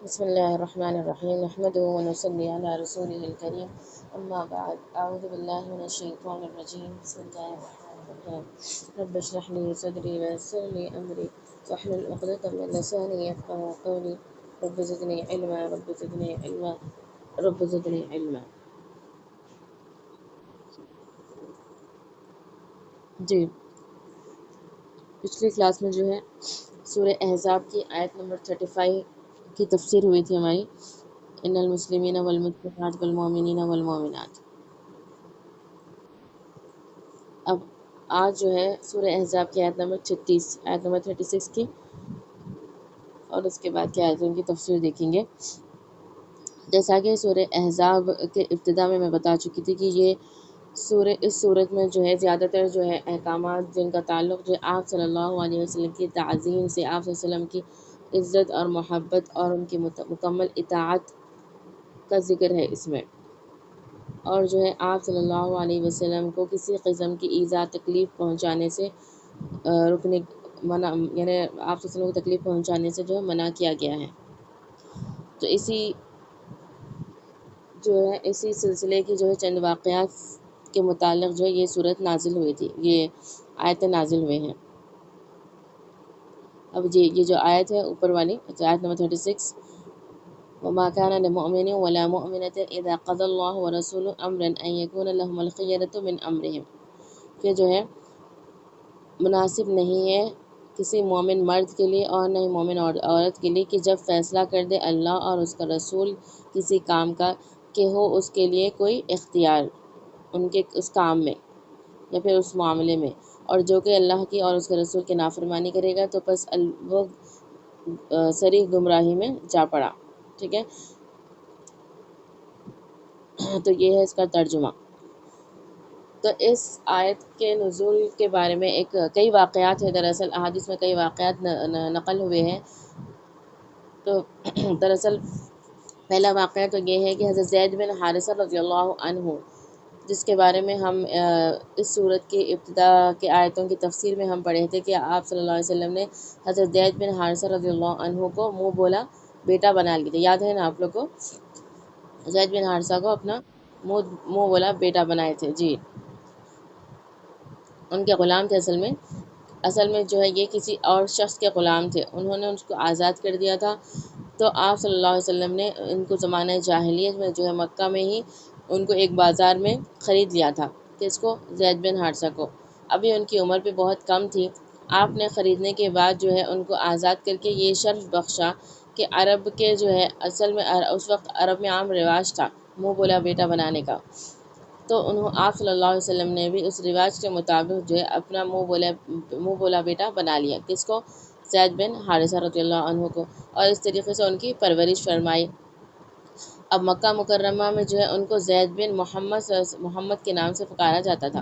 بسم الله الرحمن الرحيم نحمده ونصلي على رسوله الكريم أما بعد أعوذ بالله من الشيطان الرجيم بسم الله الرحمن الرحيم رب اشرح لي صدري ويسر لي أمري واحلل عقدة من لساني يفقهوا قولي رب زدني علما رب زدني علما رب زدني علما جی پچھلی کلاس میں جو ہے سورہ احزاب کی آیت نمبر 35 کی تفسیر ہوئی تھی ہماری ان المسلمین والمسلمات والمؤمنین والمؤمنات۔ اب آج جو ہے سورہ احزاب کی آیت نمبر 36 آیت نمبر 36 کی اور اس کے بعد کی آیتوں کی تفسیر دیکھیں گے۔ جیسا کہ سورہ احزاب کے ابتدا میں بتا چکی تھی کہ یہ اس صورت میں جو ہے زیادہ تر جو ہے احکامات جن کا تعلق جو ہے آپ صلی اللہ علیہ وسلم کی تعظیم سے، آپ صلی اللہ علیہ وسلم کی عزت اور محبت اور ان کی مکمل اطاعت کا ذکر ہے اس میں، اور جو ہے آپ صلی اللہ علیہ وسلم کو کسی قسم کی ایذا تکلیف پہنچانے سے رکنے منع، یعنی آپ صلی اللہ علیہ وسلم کو تکلیف پہنچانے سے جو ہے منع کیا گیا ہے۔ تو اسی سلسلے کی جو ہے چند واقعات کے متعلق جو ہے یہ صورت نازل ہوئی تھی، یہ آیتیں نازل ہوئے ہیں۔ اب جی یہ جو آیت ہے اوپر والی آیت نمبر 36، وما كان لمؤمن ولا مؤمنة إذا قضى الله ورسوله أمرا أن يكون لهم الخيرة من أمرهم، کہ جو ہے مناسب نہیں ہے کسی مومن مرد کے لیے اور نہ ہی مومن عورت کے لیے کہ جب فیصلہ کر دے اللہ اور اس کا رسول کسی کام کا کہ ہو اس کے لیے کوئی اختیار ان کے اس کام میں یا پھر اس معاملے میں، اور جو کہ اللہ کی اور اس کے رسول کی نافرمانی کرے گا تو پس وہ صریح گمراہی میں جا پڑا۔ ٹھیک ہے، تو یہ ہے اس کا ترجمہ۔ تو اس آیت کے نزول کے بارے میں کئی واقعات ہیں، دراصل احادیث میں کئی واقعات نقل ہوئے ہیں۔ تو دراصل پہلا واقعہ تو یہ ہے کہ حضرت زید بن حارثہ رضی اللہ عنہ، جس کے بارے میں ہم اس صورت کی ابتدا کے آیتوں کی تفسیر میں ہم پڑھے تھے کہ آپ صلی اللہ علیہ وسلم نے حضرت زید بن حارثہ رضی اللہ عنہ کو منہ بولا بیٹا بنا لیا تھا، یاد ہے نا آپ لوگ کو؟ زید بن حارثہ کو اپنا منہ بولا بیٹا بنائے تھے۔ جی، ان کے غلام تھے اصل میں جو ہے یہ کسی اور شخص کے غلام تھے، انہوں نے اس کو آزاد کر دیا تھا۔ تو آپ صلی اللہ علیہ وسلم نے ان کو زمانہ جاہلیت میں جو ہے مکہ میں ہی ان کو ایک بازار میں خرید لیا تھا، کس کو؟ زید بن حارثہ کو۔ ابھی ان کی عمر بھی بہت کم تھی۔ آپ نے خریدنے کے بعد جو ہے ان کو آزاد کر کے یہ شرف بخشا کہ عرب کے جو ہے اصل میں اس وقت عرب میں عام رواج تھا منہ بولا بیٹا بنانے کا، تو آپ صلی اللہ علیہ وسلم نے بھی اس رواج کے مطابق جو ہے اپنا منہ بولا بیٹا بنا لیا، کس کو؟ زید بن حارثہ رضی اللہ عنہ کو، اور اس طریقے سے ان کی پرورش فرمائی۔ اب مکہ مکرمہ میں جو ہے ان کو زید بن محمد کے نام سے پکارا جاتا تھا،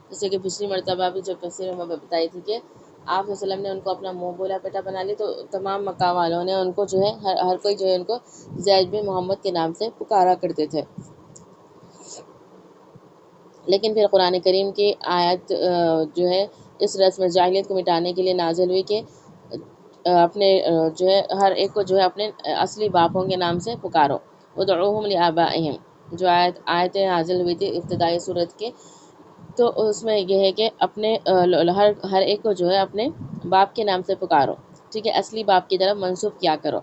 جیسے کہ پچھلی مرتبہ بھی جو تفسیر میں بتائی تھی کہ آپ صلی اللہ علیہ وسلم نے ان کو اپنا منہ بولا بیٹا بنا لی، تو تمام مکہ والوں نے ان کو جو ہے ہر کوئی جو ہے ان کو زید بن محمد کے نام سے پکارا کرتے تھے۔ لیکن پھر قرآن کریم کی آیت جو ہے اس رسم جاہلیت کو مٹانے کے لیے نازل ہوئی کہ اپنے جو ہے ہر ایک کو جو ہے اپنے اصلی باپوں کے نام سے پکارو، ادعوہم لآبائہم، جو آیتیں نازل ہوئی تھی ابتدائی صورت کے، تو اس میں یہ ہے کہ اپنے ہر ایک کو جو ہے اپنے باپ کے نام سے پکارو، ٹھیک ہے، اصلی باپ کی طرف منسوب کیا کرو۔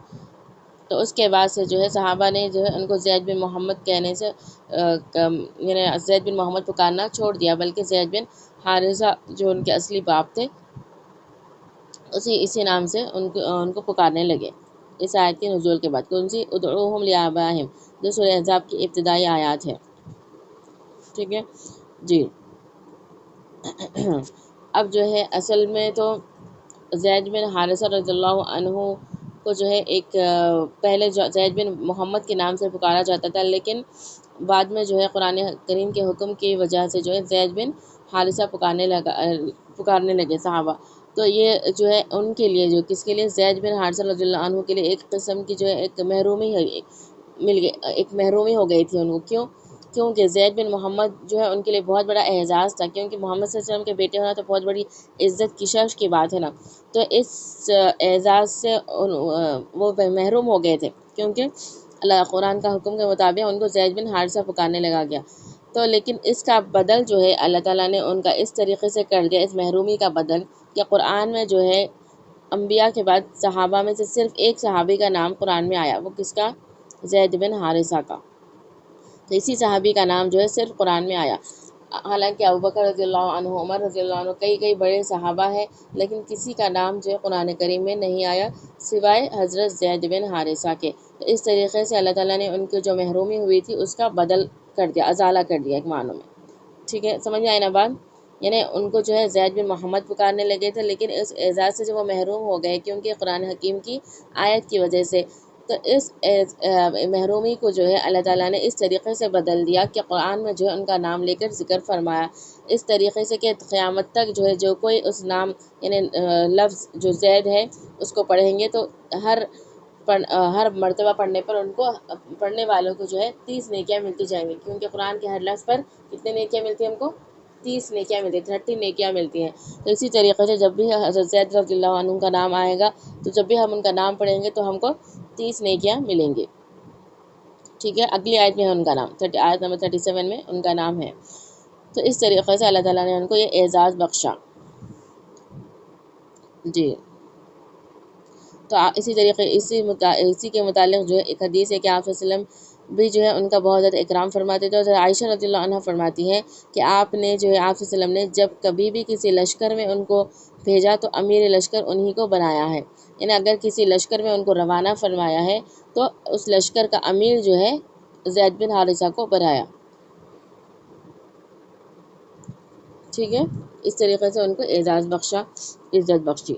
تو اس کے بعد سے جو ہے صحابہ نے جو ہے ان کو زید بن محمد کہنے سے یعنی زید بن محمد پکارنا چھوڑ دیا، بلکہ زید بن حارثہ جو ان کے اصلی باپ تھے اسی نام سے ان کو پکارنے لگے اس آیت کے نزول کے بعد۔ کون سی؟ ادعوہم لآبائہم، جو سورہ احزاب کی ابتدائی آیات ہے۔ ٹھیک ہے جی۔ اب جو ہے اصل میں تو زید بن حارثہ رضی اللہ عنہ کو جو ہے پہلے زید بن محمد کے نام سے پکارا جاتا تھا، لیکن بعد میں جو ہے قرآن کریم کے حکم کی وجہ سے جو ہے زید بن حارثہ پکارنے لگے صحابہ۔ تو یہ جو ہے ان کے لیے، جو کس کے لیے؟ زید بن حارثہ رضی اللہ عنہ کے لیے ایک قسم کی جو ہے ایک محرومی ہو گئی تھی ان کو۔ کیوں؟ کیونکہ زید بن محمد جو ہے ان کے لیے بہت بڑا اعزاز تھا، کیونکہ محمد صلی اللہ علیہ وسلم کے بیٹے ہونا تو بہت بڑی عزت کی شرف کی بات ہے نا۔ تو اس اعزاز سے وہ محروم ہو گئے تھے، کیونکہ اللہ قرآن کا حکم کے مطابق ان کو زید بن حارثہ پکارنے لگا گیا۔ تو لیکن اس کا بدل جو ہے اللہ تعالیٰ نے ان کا اس طریقے سے کر دیا، اس محرومی کا بدل، کہ قرآن میں جو ہے انبیاء کے بعد صحابہ میں سے صرف ایک صحابی کا نام قرآن میں آیا، وہ کس کا؟ زید بن حارثہ کا۔ تو اسی صحابی کا نام جو ہے صرف قرآن میں آیا، حالانکہ ابوبکر رضی اللہ عنہ، عمر رضی اللہ عنہ، کئی بڑے صحابہ ہیں، لیکن کسی کا نام جو ہے قرآن کریم میں نہیں آیا سوائے حضرت زید بن حارثہ کے۔ تو اس طریقے سے اللہ تعالیٰ نے ان کی جو محرومی ہوئی تھی اس کا بدل کر دیا، ازالہ کر دیا ایک معنوں میں۔ ٹھیک ہے، سمجھ آئی نا بات؟ یعنی ان کو جو ہے زید بن محمد پکارنے لگے تھے، لیکن اس اعزاز سے جو وہ محروم ہو گئے کیونکہ قرآن حکیم کی آیت کی وجہ سے، تو اس محرومی کو جو ہے اللہ تعالیٰ نے اس طریقے سے بدل دیا کہ قرآن میں جو ہے ان کا نام لے کر ذکر فرمایا، اس طریقے سے کہ قیامت تک جو ہے جو کوئی اس نام یعنی لفظ جو زید ہے اس کو پڑھیں گے تو ہر مرتبہ پڑھنے پر ان کو، پڑھنے والوں کو جو ہے 30 نیکیاں ملتی جائیں گی، کیونکہ قرآن کے ہر لفظ پر کتنے نیکیاں ملتی ہیں ہم کو؟ 30 نیکیاں ملتی ہیں، 30 نیکیاں ملتی ہیں۔ تو اسی طریقے سے جب بھی حضرت زید رضی اللہ عنہ کا نام آئے گا تو جب بھی ہم ان کا نام پڑھیں گے تو ہم کو 30 نیکیاں ملیں گی۔ ٹھیک ہے، اگلی آیت میں ہے ان کا نام، آیت نمبر 37 میں ان کا نام ہے۔ تو اس طریقے سے اللہ تعالیٰ نے ان کو یہ اعزاز بخشا۔ جی، تو اسی طریقے اسی کے متعلق جو ہے ایک حدیث ہے کہ آپ صلی اللہ علیہ وسلم بھی جو ہے ان کا بہت زیادہ اکرام فرماتے تھے، اور عائشہ رضی اللہ عنہ فرماتی ہیں کہ آپ نے جو ہے آپ صلی اللہ علیہ وسلم نے جب کبھی بھی کسی لشکر میں ان کو بھیجا تو امیر لشکر انہی کو بنایا ہے، یعنی اگر کسی لشکر میں ان کو روانہ فرمایا ہے تو اس لشکر کا امیر جو ہے زید بن حارثہ کو بنایا۔ ٹھیک ہے، اس طریقے سے ان کو اعزاز بخشا، عزت بخشی۔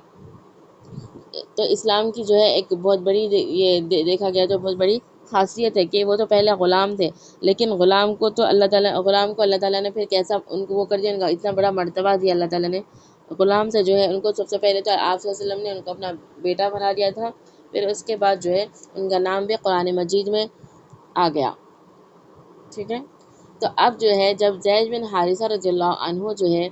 تو اسلام کی جو ہے ایک بہت بڑی یہ دیکھا گیا تو بہت بڑی خاصیت ہے کہ وہ تو پہلے غلام تھے، لیکن غلام کو اللہ تعالیٰ نے پھر کیسا ان کو وہ کر دیا، ان کا اتنا بڑا مرتبہ دیا اللہ تعالیٰ نے۔ غلام سے جو ہے ان کو سب سے پہلے تو آپ صلی اللہ علیہ وسلم نے ان کو اپنا بیٹا بنا دیا تھا، پھر اس کے بعد جو ہے ان کا نام بھی قرآن مجید میں آ گیا۔ ٹھیک ہے، تو اب جو ہے جب زید بن حارثہ رضی اللہ عنہ جو ہے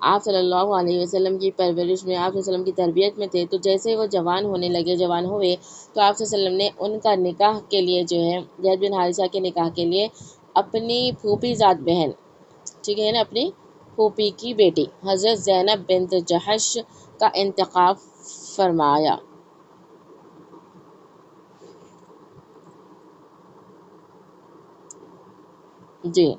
آپ صلی اللہ علیہ وسلم کی پرورش میں، آپ صلی اللہ علیہ وسلم کی تربیت میں تھے، تو جیسے وہ جوان ہونے لگے، جوان ہوئے، تو آپ صلی اللہ علیہ وسلم نے ان کا نکاح کے لیے جو ہے زید بن حارثہ کے نکاح کے لیے اپنی پھوپھی ذات بہن، ٹھیک ہے نا، اپنی پھوپھی کی بیٹی حضرت زینب بنت جحش کا انتخاب فرمایا۔ جی،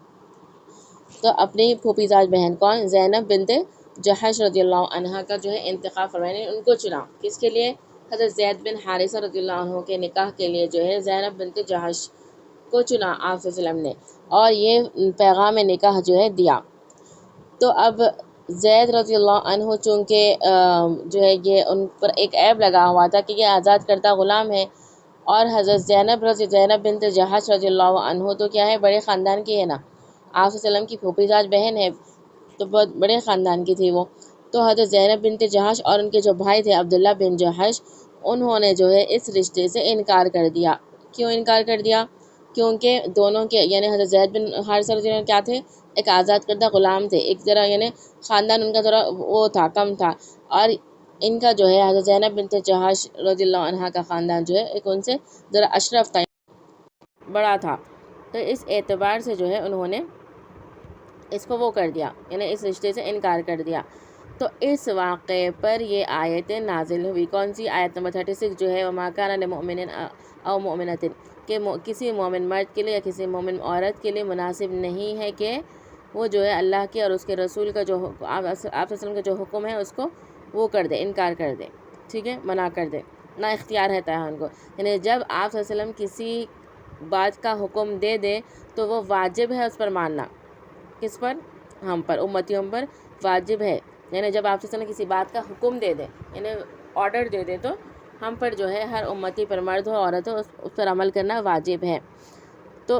تو اپنی پھوپھی ذات بہن کون؟ زینب بنت جحش رضی اللہ عنہ کا جو ہے انتخاب فرمایا، ان کو چنا، کس کے لیے؟ حضرت زید بن حارثہ رضی اللہ عنہ کے نکاح کے لیے جو ہے زینب بنت جحش کو چنا آپ صلی اللہ علیہ وسلم نے، اور یہ پیغام نکاح جو ہے دیا۔ تو اب زید رضی اللہ عنہ چونکہ جو ہے یہ ان پر ایک عیب لگا ہوا تھا کہ یہ آزاد کردہ غلام ہے، اور حضرت زینب بنت جحش رضی اللہ عنہ تو کیا ہے، بڑے خاندان کی ہے نا، آپ صلی اللہ علیہ وسلم کی پھوپھی ذات بہن ہے، تو بہت بڑے خاندان کی تھی وہ۔ تو حضرت زینب بنت جحش اور ان کے جو بھائی تھے عبداللہ بن جحش، انہوں نے جو ہے اس رشتے سے انکار کر دیا۔ کیوں انکار کر دیا؟ کیونکہ دونوں کے یعنی حضرت زید بن حارثہ رضی اللہ عنہ کیا تھے؟ ایک آزاد کردہ غلام تھے، ایک ذرا یعنی خاندان ان کا ذرا وہ تھا، کم تھا، اور ان کا جو ہے حضرت زینب بنت جحش رضی اللہ عنہ کا خاندان جو ہے ایک ان سے ذرا اشرف تھا، بڑا تھا۔ تو اس اعتبار سے جو ہے انہوں نے اس کو وہ کر دیا، یعنی اس رشتے سے انکار کر دیا۔ تو اس واقعے پر یہ آیتیں نازل ہوئی، کون سی؟ آیت نمبر 36 جو ہے وَمَا كَانَ لِمُؤْمِنٍ أَوْ مُؤْمِنَةٍ، کہ کسی مومن مرد کے لیے یا کسی مومن عورت کے لیے مناسب نہیں ہے کہ وہ جو ہے اللہ کے اور اس کے رسول کا جو آپ صلی اللہ علیہ وسلم کا جو حکم ہے اس کو وہ کر دے، انکار کر دے، ٹھیک ہے، منع کر دے، نہ اختیار رہتا ہے ان کو۔ یعنی جب آپ صلی اللہ علیہ وسلم کسی بات کا حکم دے دے تو وہ واجب ہے اس پر ماننا، کس پر؟ ہم پر، امتیوں پر واجب ہے۔ یعنی جب آپ صلی اللہ علیہ وسلم کسی بات کا حکم دے دے، یعنی آرڈر دے دے، تو ہم پر جو ہے ہر امتی پر، مرد ہو عورت ہو، اس پر عمل کرنا واجب ہے۔ تو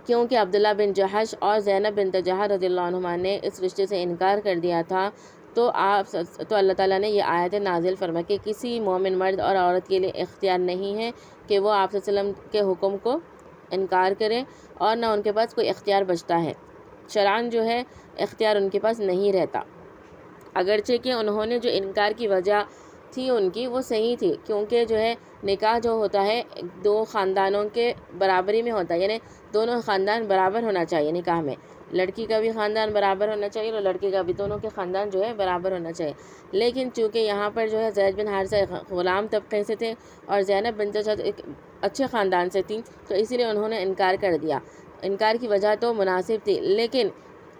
کیونکہ عبداللہ بن جحش اور زینب بنت جحش رضی اللہ عنہما نے اس رشتے سے انکار کر دیا تھا، تو اللہ تعالیٰ نے یہ آیت نازل فرمائی کہ کسی مومن مرد اور عورت کے لیے اختیار نہیں ہے کہ وہ آپ صلی اللہ علیہ وسلم کے حکم کو انکار کرے اور نہ ان کے پاس کوئی اختیار بچتا ہے، شرعاً جو ہے اختیار ان کے پاس نہیں رہتا، اگرچہ کہ انہوں نے جو انکار کی وجہ تھی ان کی وہ صحیح تھی، کیونکہ جو ہے نکاح جو ہوتا ہے دو خاندانوں کے برابری میں ہوتا ہے، یعنی دونوں خاندان برابر ہونا چاہیے نکاح میں، لڑکی کا بھی خاندان برابر ہونا چاہیے اور لڑکے کا بھی، دونوں کے خاندان جو ہے برابر ہونا چاہیے، لیکن چونکہ یہاں پر جو ہے زید بن حارثہ ایک غلام طبقے سے تھے اور زینب بنت جحش ایک اچھے خاندان سے تھیں، تو اسی لیے انہوں نے انکار کر دیا، انکار کی وجہ تو مناسب تھی، لیکن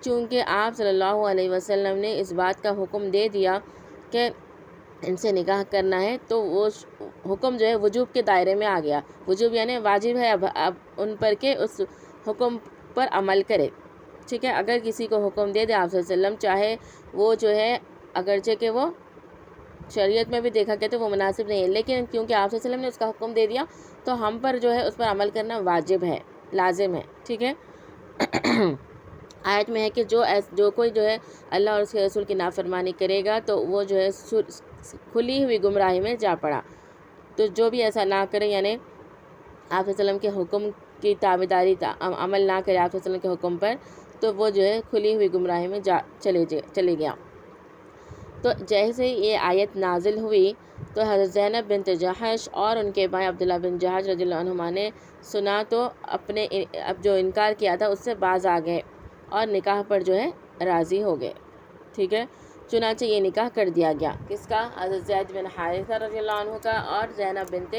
چونکہ آپ صلی اللہ علیہ وسلم نے اس بات کا حکم دے دیا کہ ان سے نکاح کرنا ہے، تو وہ حکم جو ہے وجوب کے دائرے میں آ گیا، وجوب یعنی واجب ہے اب ان پر کہ اس حکم پر عمل کرے، ٹھیک ہے۔ اگر کسی کو حکم دے دے آپ صلی اللہ علیہ وسلم، چاہے وہ جو ہے اگرچہ کہ وہ شریعت میں بھی دیکھا گیا تو وہ مناسب نہیں ہے، لیکن کیونکہ آپ صلی اللہ علیہ وسلم نے اس کا حکم دے دیا تو ہم پر جو ہے اس پر عمل کرنا واجب ہے، لازم ہے، ٹھیک ہے۔ آیت میں ہے کہ جو کوئی جو ہے اللہ اور اس کے رسول کی نافرمانی کرے گا تو وہ جو ہے کھلی ہوئی گمراہی میں جا پڑا، تو جو بھی ایسا نہ کرے، یعنی آپ صلی اللہ علیہ وسلم کے حکم کی تابعداری عمل نہ کرے آپ صلی اللہ علیہ وسلم کے حکم پر، تو وہ جو ہے کھلی ہوئی گمراہی میں چلے گیا۔ تو جیسے یہ آیت نازل ہوئی تو حضرت زینب بنت جحش اور ان کے بھائی عبداللہ بن جحش رضی اللہ عنہما نے سنا تو اب جو انکار کیا تھا اس سے باز آ گئے اور نکاح پر جو ہے راضی ہو گئے، ٹھیک ہے۔ چنانچہ یہ نکاح کر دیا گیا، کس کا؟ حضرت زید بن حارثہ رضی اللہ عنہ کا اور زینب بنت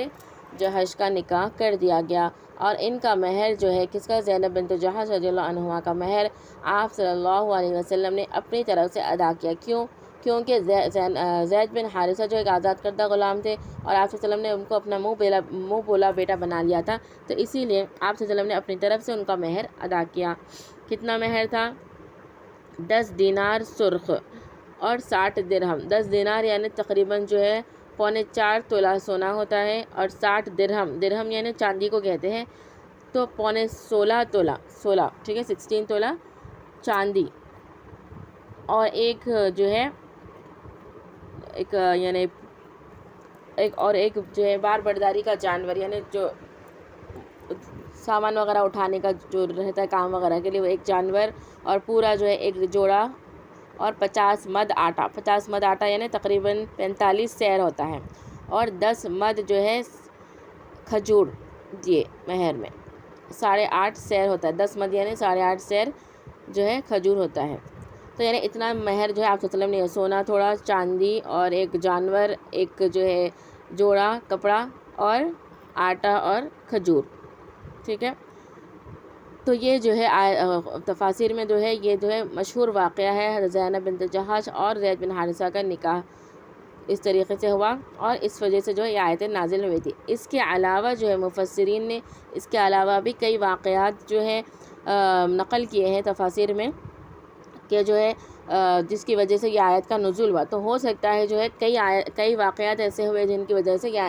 جحش کا نکاح کر دیا گیا، اور ان کا مہر جو ہے کس کا؟ زینب بنت جحش رضی اللہ عنہ کا مہر آپ صلی اللہ علیہ وسلم نے اپنی طرف سے ادا کیا، کیونکہ زید بن حارثہ جو ایک آزاد کردہ غلام تھے اور آپ صلی اللہ علیہ وسلم نے ان کو اپنا منہ بولا بیٹا بنا لیا تھا، تو اسی لیے آپ صلی اللہ علیہ وسلم نے اپنی طرف سے ان کا مہر ادا کیا۔ کتنا مہر تھا؟ 10 دینار سرخ اور 60 درہم، 10 دینار یعنی تقریباً جو ہے 4.25 تولہ سونا ہوتا ہے، اور 60 درہم یعنی چاندی کو کہتے ہیں، تو 16.25 تولہ، 16 ٹھیک ہے، 16 تولہ چاندی، اور ایک جو ہے ایک جو ہے بار برداری کا جانور، یعنی جو سامان وغیرہ اٹھانے کا جو رہتا ہے کام وغیرہ کے لیے، وہ ایک جانور، اور پورا جو ہے ایک جوڑا، اور 50 مد آٹا، 50 مد آٹا یعنی تقریباً 45 سیر ہوتا ہے، اور 10 مد جو ہے کھجور دیے مہر میں، 8.5 سیر ہوتا ہے، 10 مد یعنی 8.5 سیر جو ہے کھجور ہوتا ہے، تو یعنی اتنا مہر جو ہے آپ صلی اللہ علیہ وسلم نے، سونا تھوڑا، چاندی، اور ایک جانور، ایک جو ہے جوڑا کپڑا، اور آٹا اور کھجور، ٹھیک ہے۔ تو یہ جو ہے تفاسیر میں جو ہے یہ جو ہے مشہور واقعہ ہے، حضرت زینب بنت جحش اور زید بن حارثہ کا نکاح اس طریقے سے ہوا، اور اس وجہ سے جو ہے یہ آیتیں نازل ہوئی تھی۔ اس کے علاوہ جو ہے مفسرین نے اس کے علاوہ بھی کئی واقعات جو ہے نقل کیے ہیں تفاسیر میں، کہ جو ہے جس کی وجہ سے یہ آیت کا نزول ہوا، تو ہو سکتا ہے جو ہے کئی واقعات ایسے ہوئے جن کی وجہ سے یہ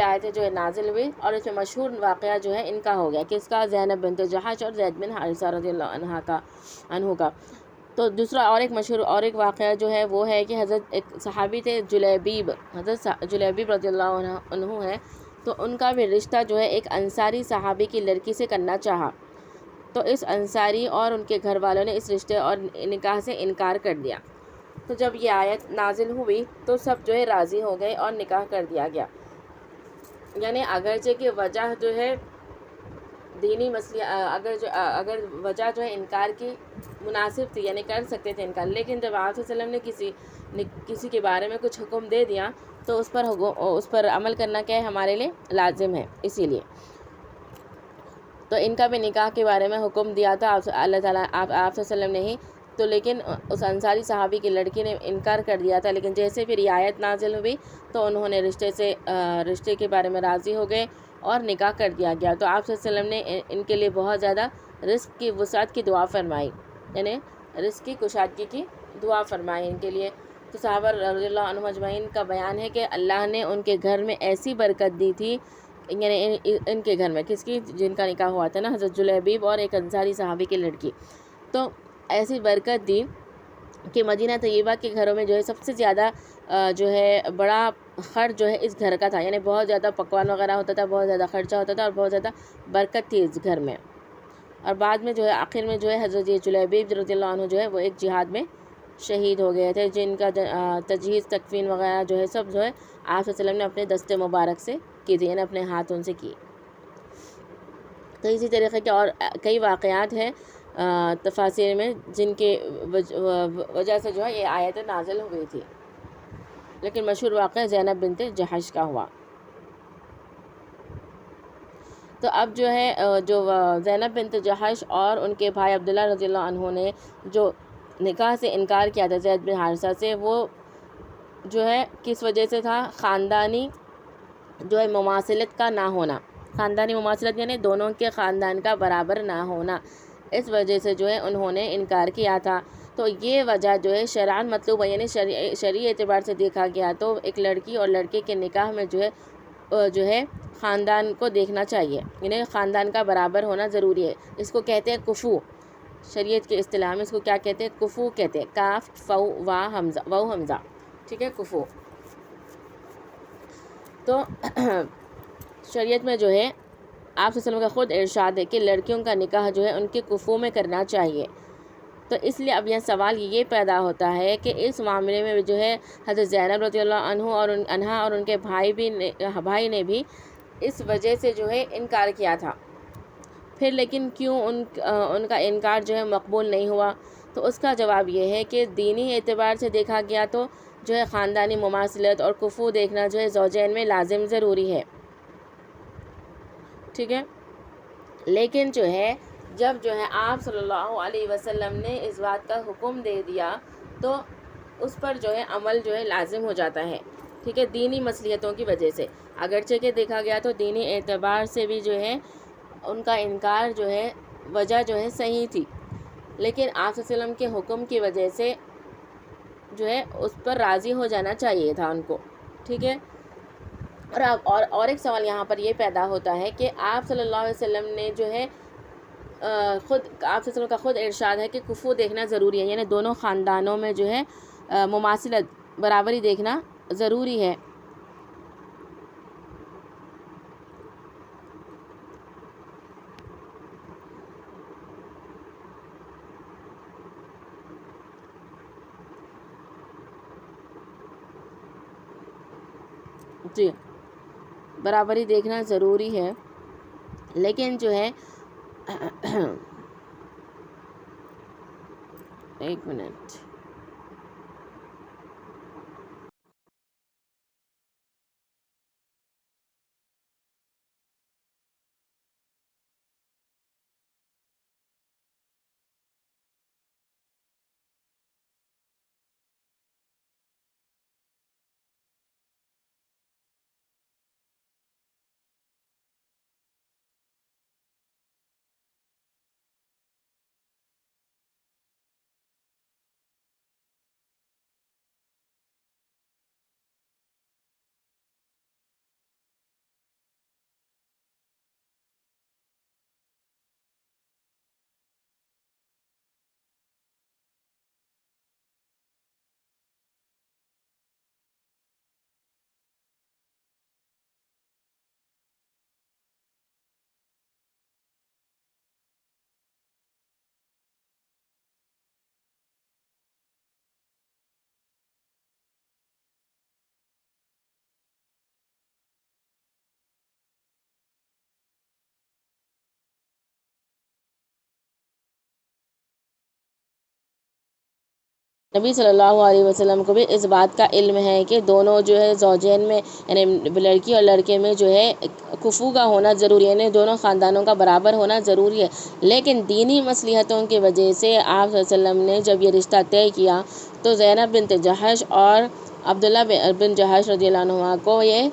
آیتیں جو ہے نازل ہوئی، اور اس میں مشہور واقعہ جو ہے ان کا ہو گیا، کس کا؟ زینب بنت جحش اور زید بن حارثہ رضی اللہ عنہ کا۔ تو دوسرا اور ایک واقعہ جو ہے وہ ہے کہ حضرت ایک صحابی تھے حضرت جلیبیب رضی اللہ عنہ ہے، تو ان کا بھی رشتہ جو ہے ایک انصاری صحابی کی لڑکی سے کرنا چاہا، تو اس انصاری اور ان کے گھر والوں نے اس رشتے اور نکاح سے انکار کر دیا، تو جب یہ آیت نازل ہوئی تو سب جو ہے راضی ہو گئے اور نکاح کر دیا گیا، یعنی اگرچہ کہ وجہ جو ہے دینی مسئلہ، اگر وجہ جو ہے انکار کی مناسب تھی، یعنی کر سکتے تھے انکار، لیکن جب آپ صلی اللہ علیہ وسلم نے کسی کے بارے میں کچھ حکم دے دیا تو اس پر عمل کرنا کیا ہے ہمارے لیے لازم ہے، اسی لیے تو ان کا بھی نکاح کے بارے میں حکم دیا تھا اللہ تعالیٰ آپ صلی اللہ علیہ وسلم نے ہی، تو لیکن اس انصاری صحابی کی لڑکی نے انکار کر دیا تھا، لیکن جیسے پھر یہ آیت نازل ہوئی تو انہوں نے رشتے کے بارے میں راضی ہو گئے اور نکاح کر دیا گیا، تو آپ صلی اللہ علیہ وسلم نے ان کے لیے بہت زیادہ رزق کی وسعت کی دعا فرمائی، یعنی رزق کی کشادگی کی دعا فرمائی ان کے لیے۔ تو صحابہ رضی اللہ عنہم اجمعین کا بیان ہے کہ اللہ نے ان کے گھر میں ایسی برکت دی تھی، یعنی ان کے گھر میں کس کی؟ جن کا نکاح ہوا تھا نا، حضرت جلیبیب اور ایک انصاری صحابی کی لڑکی، تو ایسی برکت دی کہ مدینہ طیبہ کے گھروں میں جو ہے سب سے زیادہ جو ہے بڑا خرچ جو ہے اس گھر کا تھا، یعنی بہت زیادہ پکوان وغیرہ ہوتا تھا، بہت زیادہ خرچہ ہوتا تھا اور بہت زیادہ برکت تھی اس گھر میں۔ اور بعد میں جو ہے آخر میں جو ہے حضرت جلیبیب رضی اللہ عنہ جو ہے وہ ایک جہاد میں شہید ہو گئے تھے، جن کا تجہیز تکفین وغیرہ جو ہے سب جو ہے آپ صلی اللہ علیہ وسلم نے اپنے دست مبارک سے کی تھی، یعنی اپنے ہاتھوں سے کی۔ تو اسی طریقے کے اور کئی واقعات ہیں تفاسیر میں جن کے وجہ سے جو ہے یہ آیت نازل ہوئی تھی، لیکن مشہور واقعہ زینب بنت جحش کا ہوا۔ تو اب جو ہے جو زینب بنت جحش اور ان کے بھائی عبداللہ رضی اللہ عنہ نے جو نکاح سے انکار کیا تھا زید بن حارثہ سے، وہ جو ہے کس وجہ سے تھا؟ خاندانی جو ہے مماثلت کا نہ ہونا، خاندانی مماثلت یعنی دونوں کے خاندان کا برابر نہ ہونا، اس وجہ سے جو ہے انہوں نے انکار کیا تھا۔ تو یہ وجہ جو ہے شرعاً مطلوب ہے، یعنی شرعی اعتبار سے دیکھا گیا تو ایک لڑکی اور لڑکے کے نکاح میں جو ہے خاندان کو دیکھنا چاہیے، یعنی خاندان کا برابر ہونا ضروری ہے۔ اس کو کہتے ہیں کفو، شریعت کے اصطلاح میں اس کو کیا کہتے ہیں؟ کفو کہتے ہیں، کاف فو حمزہ، ٹھیک ہے، کفو۔ تو شریعت میں جو ہے آپ صلی اللہ علیہ وسلم کا خود ارشاد ہے کہ لڑکیوں کا نکاح جو ہے ان کے کفو میں کرنا چاہیے۔ تو اس لیے اب یہ سوال یہ پیدا ہوتا ہے کہ اس معاملے میں جو ہے حضرت زینب رضی اللہ عنہا اور ان کے بھائی نے بھی اس وجہ سے جو ہے انکار کیا تھا، پھر لیکن کیوں ان کا انکار جو ہے مقبول نہیں ہوا؟ تو اس کا جواب یہ ہے کہ دینی اعتبار سے دیکھا گیا تو جو ہے خاندانی مماثلت اور کفو دیکھنا جو ہے زوجین میں لازم ضروری ہے، ٹھیک ہے۔ لیکن جو ہے جب جو ہے آپ صلی اللہ علیہ وسلم نے اس بات کا حکم دے دیا تو اس پر جو ہے عمل جو ہے لازم ہو جاتا ہے، ٹھیک ہے، دینی مصلحتوں کی وجہ سے۔ اگرچہ کہ دیکھا گیا تو دینی اعتبار سے بھی جو ہے ان کا انکار جو ہے وجہ جو ہے صحیح تھی، لیکن آپ صلی اللہ علیہ وسلم کے حکم کی وجہ سے جو ہے اس پر راضی ہو جانا چاہیے تھا ان کو، ٹھیک ہے۔ اور ایک سوال یہاں پر یہ پیدا ہوتا ہے کہ آپ صلی اللہ علیہ وسلم نے جو ہے آپ صلی اللہ علیہ وسلم کا خود ارشاد ہے کہ کفو دیکھنا ضروری ہے، یعنی دونوں خاندانوں میں جو ہے مماثلت برابری دیکھنا ضروری ہے۔ جی، برابری دیکھنا ضروری ہے، لیکن جو ہے ایک منٹ، نبی صلی اللہ علیہ وسلم کو بھی اس بات کا علم ہے کہ دونوں جو ہے زوجین میں یعنی لڑکی اور لڑکے میں جو ہے کفو کا ہونا ضروری ہے، یعنی دونوں خاندانوں کا برابر ہونا ضروری ہے، لیکن دینی مصلحتوں کی وجہ سے آپ صلی اللہ علیہ وسلم نے جب یہ رشتہ طے کیا تو زینب بنت جحش اور عبداللہ بن جحش رضی اللہ عنہ کو یہ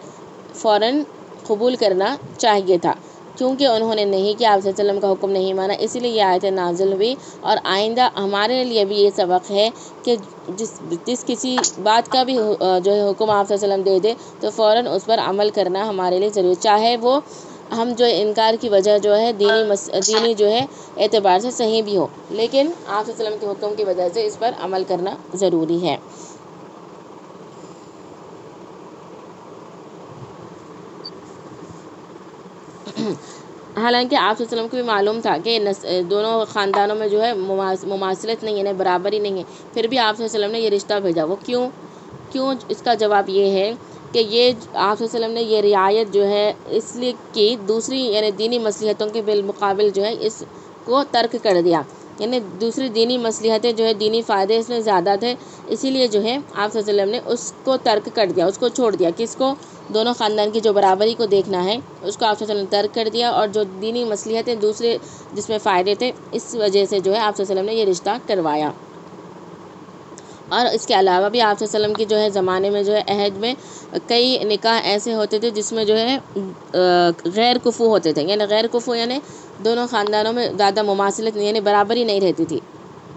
فوراً قبول کرنا چاہیے تھا، کیونکہ انہوں نے نہیں کیا، آپ صلی اللہ علیہ وسلم کا حکم نہیں مانا، اسی لیے یہ آیت نازل ہوئی۔ اور آئندہ ہمارے لیے بھی یہ سبق ہے کہ جس کسی بات کا بھی جو ہے حکم آپ صلی اللہ علیہ وسلم دے دے تو فوراً اس پر عمل کرنا ہمارے لیے ضروری، چاہے وہ ہم جو انکار کی وجہ جو ہے دینی جو ہے اعتبار سے صحیح بھی ہو، لیکن آپ صلی اللہ علیہ وسلم کے حکم کی وجہ سے اس پر عمل کرنا ضروری ہے۔ حالانکہ آپ صلی اللہ علیہ وسلم کو بھی معلوم تھا کہ دونوں خاندانوں میں جو ہے مماثلت نہیں ہے، یعنی برابری نہیں ہے، پھر بھی آپ صلی اللہ علیہ وسلم نے یہ رشتہ بھیجا۔ وہ کیوں؟ اس کا جواب یہ ہے کہ یہ آپ صلی اللہ علیہ وسلم نے یہ رعایت جو ہے اس لیے کی، دوسری یعنی دینی مصلحتوں کے بالمقابل جو ہے اس کو ترک کر دیا، یعنی دوسری دینی مصلحتیں جو ہے دینی فائدے اس میں زیادہ تھے، اسی لیے جو ہے آپ صلی اللہ علیہ وسلم نے اس کو ترک کر دیا، اس کو چھوڑ دیا۔ کس کو؟ دونوں خاندان کی جو برابری کو دیکھنا ہے اس کو آپ صلی اللہ علیہ وسلم نے ترک کر دیا، اور جو دینی مصلحتیں دوسرے جس میں فائدے تھے، اس وجہ سے جو ہے آپ صلی اللہ علیہ وسلم نے یہ رشتہ کروایا۔ اور اس کے علاوہ بھی آپ صلی اللہ علیہ وسلم کی جو ہے زمانے میں جو ہے عہد میں کئی نکاح ایسے ہوتے تھے جس میں جو ہے غیر کفو ہوتے تھے، یعنی غیر کفو یعنی دونوں خاندانوں میں زیادہ مماثلت یعنی برابری نہیں رہتی تھی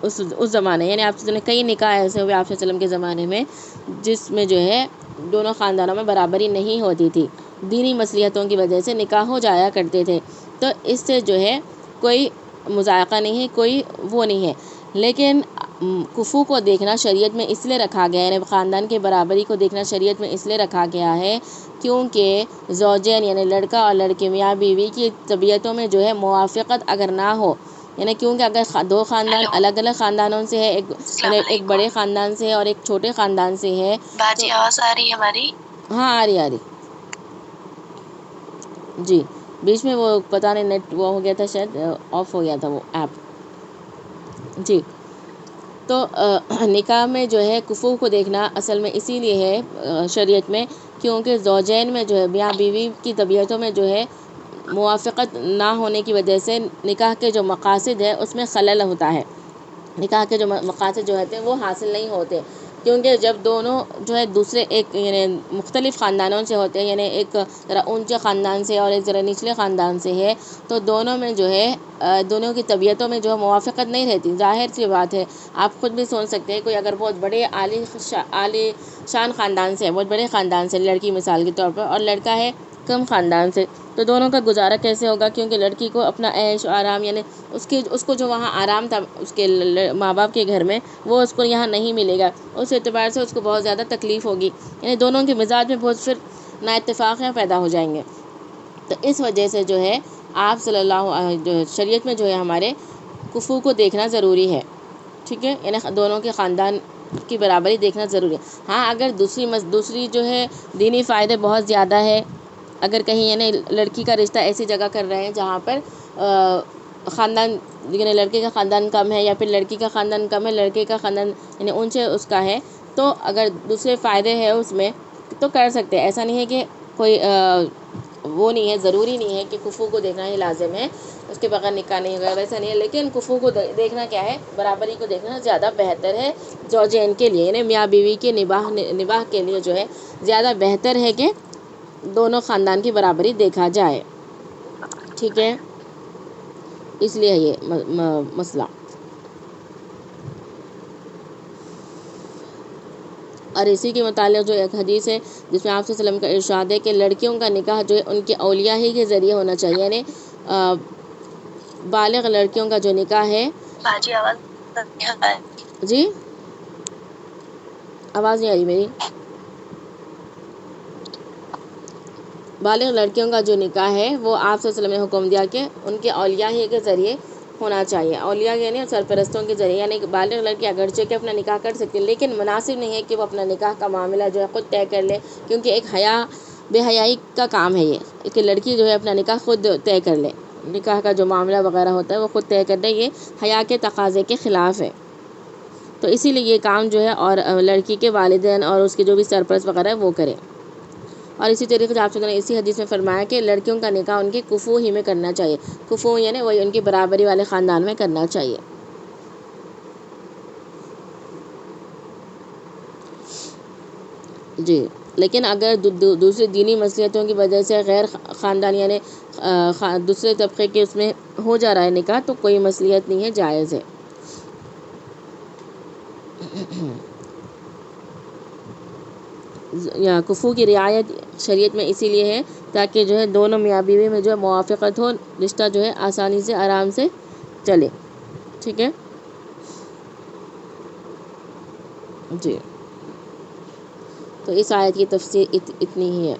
اس زمانے، یعنی آپ صلی اللہ علیہ وسلم کئی نکاح ایسے ہوئے آپ صلی اللہ علیہ وسلم کے زمانے میں جس میں جو ہے دونوں خاندانوں میں برابری نہیں ہوتی تھی، دینی مصلحتوں کی وجہ سے نکاح ہو جایا کرتے تھے، تو اس سے جو ہے کوئی مذائقہ نہیں ہے، کوئی وہ نہیں ہے۔ لیکن کفو کو دیکھنا شریعت میں اس لیے رکھا گیا ہے، یعنی خاندان کی برابری کو دیکھنا شریعت میں اس لیے رکھا گیا ہے کیونکہ زوجین یعنی لڑکا اور لڑکی میاں بیوی کی طبیعتوں میں جو ہے موافقت اگر نہ ہو، یعنی کیونکہ اگر دو خاندان الگ الگ خاندانوں سے ہے، ایک بڑے خاندان سے ہے اور ایک چھوٹے خاندان سے ہے، باجی آواز آ رہی ہے ہماری؟ ہاں آ رہی جی، بیچ میں وہ پتہ نہیں نیٹ وہ ہو گیا تھا، شاید آف ہو گیا تھا وہ ایپ۔ جی، تو نکاح میں جو ہے کفو کو دیکھنا اصل میں اسی لیے ہے شریعت میں کیونکہ زوجین میں جو ہے میاں بیوی کی طبیعتوں میں جو ہے موافقت نہ ہونے کی وجہ سے نکاح کے جو مقاصد ہے اس میں خلل ہوتا ہے، نکاح کے جو مقاصد جو ہوتے ہیں وہ حاصل نہیں ہوتے، کیونکہ جب دونوں جو ہے دوسرے ایک یعنی مختلف خاندانوں سے ہوتے ہیں، یعنی ایک ذرا اونچے خاندان سے اور ایک ذرا نچلے خاندان سے ہے، تو دونوں میں جو ہے دونوں کی طبیعتوں میں جو ہے موافقت نہیں رہتی، ظاہر سی بات ہے، آپ خود بھی سوچ سکتے ہیں، کوئی اگر بہت بڑے عالی شان خاندان سے ہے، بہت بڑے خاندان سے لڑکی مثال کے طور پر، اور لڑکا ہے کم خاندان سے، تو دونوں کا گزارا کیسے ہوگا؟ کیونکہ لڑکی کو اپنا عیش و آرام یعنی اس کو جو وہاں آرام تھا اس کے ماں باپ کے گھر میں، وہ اس کو یہاں نہیں ملے گا، اس اعتبار سے اس کو بہت زیادہ تکلیف ہوگی، یعنی دونوں کے مزاج میں بہت پھر نا اتفاقیاں پیدا ہو جائیں گے، تو اس وجہ سے جو ہے آپ صلی اللہ جو شریعت میں جو ہے ہمارے کفو کو دیکھنا ضروری ہے، ٹھیک ہے، یعنی دونوں کے خاندان کی برابری دیکھنا ضروری ہے۔ ہاں اگر دوسری جو ہے دینی فائدے بہت زیادہ ہے، اگر کہیں یعنی لڑکی کا رشتہ ایسی جگہ کر رہے ہیں جہاں پر خاندان یعنی لڑکے کا خاندان کم ہے یا پھر لڑکی کا خاندان کم ہے، لڑکے کا خاندان یعنی اونچے اس کا ہے، تو اگر دوسرے فائدے ہیں اس میں تو کر سکتے ہیں، ایسا نہیں ہے کہ کوئی وہ نہیں ہے، ضروری نہیں ہے کہ کفو کو دیکھنا ہی لازم ہے، اس کے بغیر نکاح نہیں ہوگا، ویسا نہیں ہے، لیکن کفو کو دیکھنا کیا ہے؟ برابری کو دیکھنا زیادہ بہتر ہے زوجین کے لیے، یعنی میاں بیوی کے نباہ کے لیے جو ہے زیادہ بہتر ہے کہ دونوں خاندان کی برابری دیکھا جائے، ٹھیک ہے، اس لیے یہ مسئلہ۔ اور اسی کے متعلق جو ایک حدیث ہے جس میں آپ صلی اللہ علیہ وسلم کا ارشاد ہے کہ لڑکیوں کا نکاح جو ہے ان کے اولیاء ہی کے ذریعے ہونا چاہیے، یعنی بالغ لڑکیوں کا جو نکاح ہے، باجی آواز جی آواز نہیں آ رہی میری، بالغ لڑکیوں کا جو نکاح ہے وہ آپ صلی اللہ علیہ وسلم نے حکم دیا کہ ان کے اولیاء ہی کے ذریعے ہونا چاہیے، اولیاء یعنی سرپرستوں کے ذریعے، یعنی بالغ لڑکی اگرچہ کہ اپنا نکاح کر سکتی ہے لیکن مناسب نہیں ہے کہ وہ اپنا نکاح کا معاملہ جو ہے خود طے کر لے، کیونکہ ایک بے حیائی کا کام ہے یہ کہ لڑکی جو ہے اپنا نکاح خود طے کر لے، نکاح کا جو معاملہ وغیرہ ہوتا ہے وہ خود طے کر لے، یہ حیا کے تقاضے کے خلاف ہے، تو اسی لیے یہ کام جو ہے اور لڑکی کے والدین اور اس کے جو بھی سرپرست وغیرہ ہے وہ کرے۔ اور اسی طریقے سے آپ نے اسی حدیث میں فرمایا کہ لڑکیوں کا نکاح ان کے کفو ہی میں کرنا چاہیے، کفو یعنی وہی ان کی برابری والے خاندان میں کرنا چاہیے۔ جی، لیکن اگر دوسری دینی مصلحتوں کی وجہ سے غیر خاندان یعنی دوسرے طبقے کے اس میں ہو جا رہا ہے نکاح تو کوئی مصلحت نہیں ہے، جائز ہے۔ یا کفو کی رعایت شریعت میں اسی لیے ہے تاکہ جو ہے دونوں میاں بیوی میں جو ہے موافقت ہو، رشتہ جو ہے آسانی سے آرام سے چلے، ٹھیک ہے، جی، تو اس آیت کی تفسیر اتنی ہی ہے۔